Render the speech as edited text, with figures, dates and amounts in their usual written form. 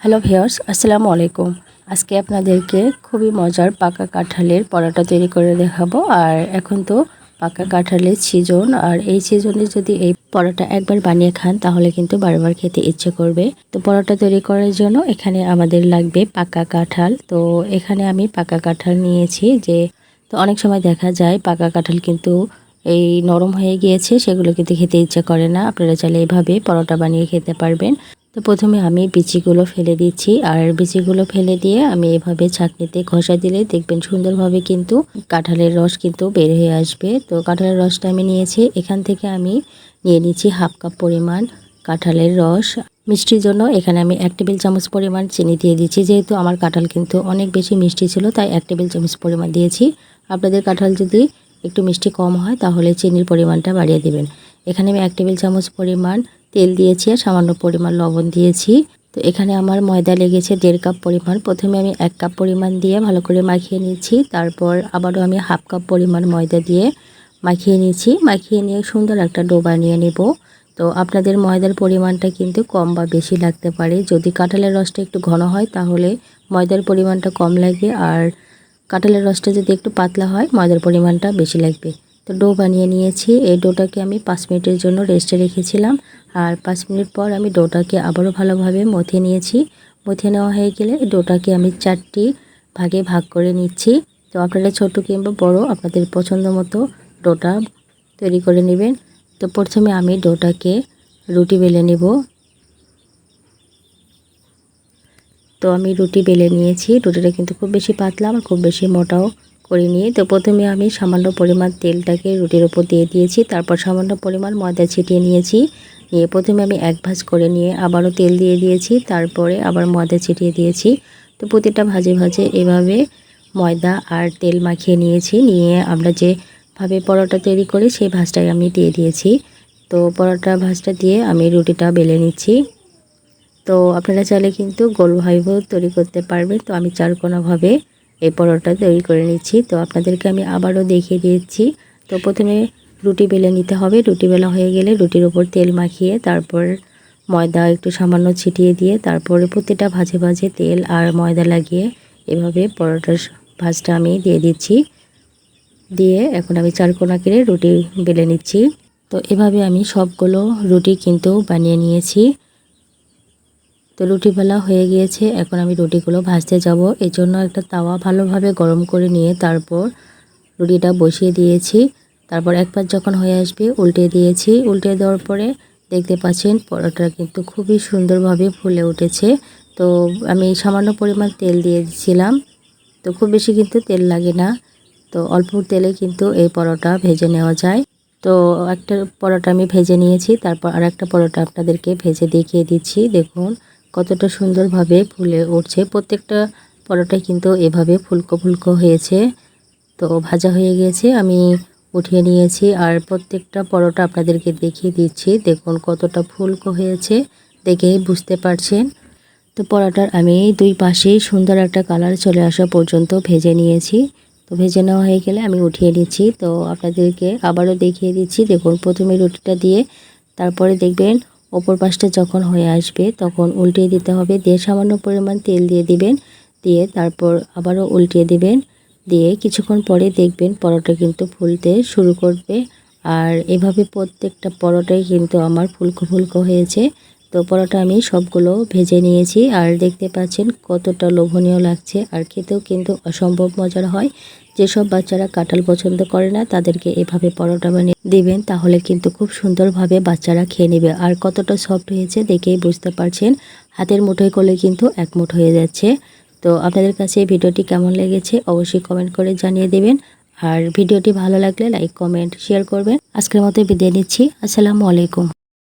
Hello viewers, আসসালামু আলাইকুম। আজকে আপনাদেরকে খুবই মজার পাকা কাঁঠালের পরোটা তৈরি করে দেখাবো। আর এখন তো পাকা কাঁঠালের সিজন, আর এই সিজনে যদি এই পরোটা একবার বানিয়ে খান তাহলে কিন্তু বারবার খেতে ইচ্ছে করবে। তো পরোটা তৈরি করার জন্য এখানে আমাদের লাগবে পাকা কাঁঠাল। তো এখানে আমি পাকা কাঁঠাল নিয়েছি। তো অনেক সময় দেখা যায় পাকা কাঁঠাল কিন্তু এই নরম হয়ে গিয়েছে, সেগুলো কিন্তু খেতে ইচ্ছে করে না। আপনারা চাইলে এইভাবে পরোটা বানিয়ে খেতে পারবেন। তো প্রথমে আমি বিচিগুলো ফেলে দিচ্ছি, আর বিচিগুলো ফেলে দিয়ে আমি এভাবে ছাঁকনিতে ঘষা দিলে দেখবেন সুন্দরভাবে কিন্তু কাঁঠালের রস কিন্তু বের হয়ে আসবে। তো কাঁঠালের রসটা আমি নিয়েছি, এখান থেকে আমি নিয়ে নিচ্ছি হাফ কাপ পরিমাণ কাঁঠালের রস। মিষ্টির জন্য এখানে আমি 1 টেবিল চামচ পরিমাণ চিনি দিয়ে দিচ্ছি। যেহেতু আমার কাঁঠাল কিন্তু অনেক বেশি মিষ্টি ছিল, তাই 1 টেবিল চামচ পরিমাণ দিয়েছি। আপনাদের কাঁঠাল যদি একটু মিষ্টি কম হয় তাহলে চিনির পরিমাণটা বাড়িয়ে দেবেন। এখানে আমি 1 টেবিল চামচ পরিমাণ তেল দিয়েছি আর সামান্য পরিমাণ লবণ দিয়েছি। তো এখানে আমার ময়দা লেগেছে 1.5 কাপ পরিমাণ। প্রথমে আমি 1 কাপ পরিমাণ দিয়ে ভালো করে মাখিয়ে নিচ্ছি, তারপর আবারও আমি হাফ কাপ পরিমাণ ময়দা দিয়ে মাখিয়ে নিচ্ছি। মাখিয়ে নিয়ে সুন্দর একটা ডো বানিয়ে নেব। তো আপনাদের ময়দার পরিমাণটা কিন্তু কম বা বেশি লাগতে পারে। যদি কাঁঠালের রসটা একটু ঘন হয় তাহলে ময়দার পরিমাণটা কম লাগবে, আর কাঁঠালের রসটা যদি একটু পাতলা হয় ময়দার পরিমাণটা বেশি লাগবে। তো ডো বানিয়ে নিয়েছি। এই ডোটাকে আমি 5 মিনিটের জন্য রেস্টে রেখেছিলাম, আর 5 মিনিট পর আমি ডোটাকে আবারও ভালোভাবে মথে নিয়েছি। মথে নেওয়া হয়ে গেলে ডোটাকে আমি 4টি ভাগে ভাগ করে নিচ্ছি। তো আপনারা ছোট কিংবা বড় আপনাদের পছন্দ মতো ডোটা তৈরি করে নেবেন। তো প্রথমে আমি ডোটাকে রুটি বেলে নেব। তো আমি রুটি বেলে নিয়েছি। রুটিটা কিন্তু খুব বেশি পাতলা আর খুব বেশি মোটাও করিনি। তো প্রথমে আমি সামান্য পরিমাণ তেলটাকে রুটির উপর দিয়ে দিয়েছি, তারপর সামান্য পরিমাণ ময়দা ছিটিয়ে নিয়েছি। নিয়ে প্রথমে আমি এক ভাঁজ করে নিয়ে আবারও তেল দিয়ে দিয়েছি, তারপরে আবার ময়দা ছিটিয়ে দিয়েছি। তো প্রতিটা ভাজে ভাজে এভাবে ময়দা আর তেল মাখিয়ে নিয়েছি। নিয়ে আমরা যেভাবে পরোটা তৈরি করি সেই ভাঁজটাই আমি দিয়ে দিয়েছি। তো পরোটা ভাঁজটা দিয়ে আমি রুটিটা বেলে নিচ্ছি। তো আপনারা চাইলে কিন্তু গোলভাবেও তৈরি করতে পারবেন। তো আমি চারকোনাভাবে এই পরোটা তৈরি করে নিচ্ছি। তো আপনাদেরকে আমি আবারও দেখিয়ে দিচ্ছি। তো প্রথমে রুটি বেলে নিতে হবে। রুটি বেলা হয়ে গেলে রুটির উপর তেল মাখিয়ে তারপর ময়দা একটু সামান্য ছিটিয়ে দিয়ে তারপরে প্রতিটা ভাজে ভাজে তেল আর ময়দা লাগিয়ে এভাবে পরোটার ভাজটা আমি দিয়ে দিচ্ছি। দিয়ে এখন আমি চারকোনা করে রুটি বেলে নিচ্ছি। তো এভাবে আমি সবগুলো রুটি কিন্তু বানিয়ে নিয়েছি। তো রুটি বেলা হয়ে গিয়েছে, এখন আমি রুটিগুলো ভাজতে যাব। এর জন্য একটা তাওয়া ভালোভাবে গরম করে নিয়ে তারপর রুটিটা বসিয়ে দিয়েছি। তারপর এক পাশ যখন হয়ে আসবে উল্টে দিয়েছি। উল্টে দেওয়ার পরে দেখতে পাচ্ছেন পরোটা কিন্তু খুবই সুন্দরভাবে ফুলে উঠেছে। তো আমি সামান্য পরিমাণ তেল দিয়ে দিয়েছিলাম। তো খুব বেশি কিন্তু তেল লাগে না। তো অল্প তেলে কিন্তু এই পরোটা ভেজে নেওয়া যায়। তো একটা পরোটা আমি ভেজে নিয়েছি, তারপর আর একটা পরোটা আপনাদেরকে ভেজে দেখিয়ে দিচ্ছি। দেখুন কতটা সুন্দরভাবে ফুলে উঠছে। প্রত্যেকটা পরোটাই কিন্তু এভাবে ফুলকো ফুলকো হয়েছে। তো ভাজা হয়ে গিয়েছে, আমি উঠিয়ে নিয়েছি। আর প্রত্যেকটা পরোটা আপনাদেরকে দেখিয়ে দিচ্ছি। দেখুন কতটা ফুলকো হয়েছে, দেখেই বুঝতে পারছেন। তো পরোটার আমি দুই পাশেই সুন্দর একটা কালার চলে আসা পর্যন্ত ভেজে নিয়েছি। তো ভেজে নেওয়া হয়ে গেলে আমি উঠিয়ে নিচ্ছি। তো আপনাদেরকে আবারও দেখিয়ে দিচ্ছি। দেখুন প্রথমে রুটিটা দিয়ে তারপরে দেখবেন অপর পাশটা যখন হয়ে আসবে তখন উল্টিয়ে দিতে হবে। দিয়ে সামান্য পরিমাণ তেল দিয়ে দিবেন, দিয়ে তারপর আবারও উল্টিয়ে দিবেন। দিয়ে কিছুক্ষণ পরে দেখবেন পরোটা কিন্তু ফুলতে শুরু করবে। আর এভাবে প্রত্যেকটা পরোটাই কিন্তু আমার ফুলকো ফুলকো হয়েছে। তো পরোটা আমি সবগুলো ভেজে নিয়েছি, আর দেখতে পাচ্ছেন কতটা লোভনীয় লাগছে, আর খেতেও কিন্তু অসম্ভব মজার হয়। যেসব বাচ্চারা কাঁঠাল পছন্দ করে না তাদেরকে এভাবে পরোটা বানিয়ে দিবেন, তাহলে কিন্তু খুব সুন্দরভাবে বাচ্চারা খেয়ে নেবে। আর কতটা সফট হয়েছে দেখেই বুঝতে পারছেন। হাতের মুঠোয় করলে কিন্তু এক মুঠো হয়ে যাচ্ছে। তো আপনাদের কাছে এই ভিডিওটি কেমন লেগেছে অবশ্যই কমেন্ট করে জানিয়ে দেবেন। আর ভিডিওটি ভালো লাগলে লাইক কমেন্ট শেয়ার করবেন। আজকের মতো বিদায় নিচ্ছি। আসসালামু আলাইকুম।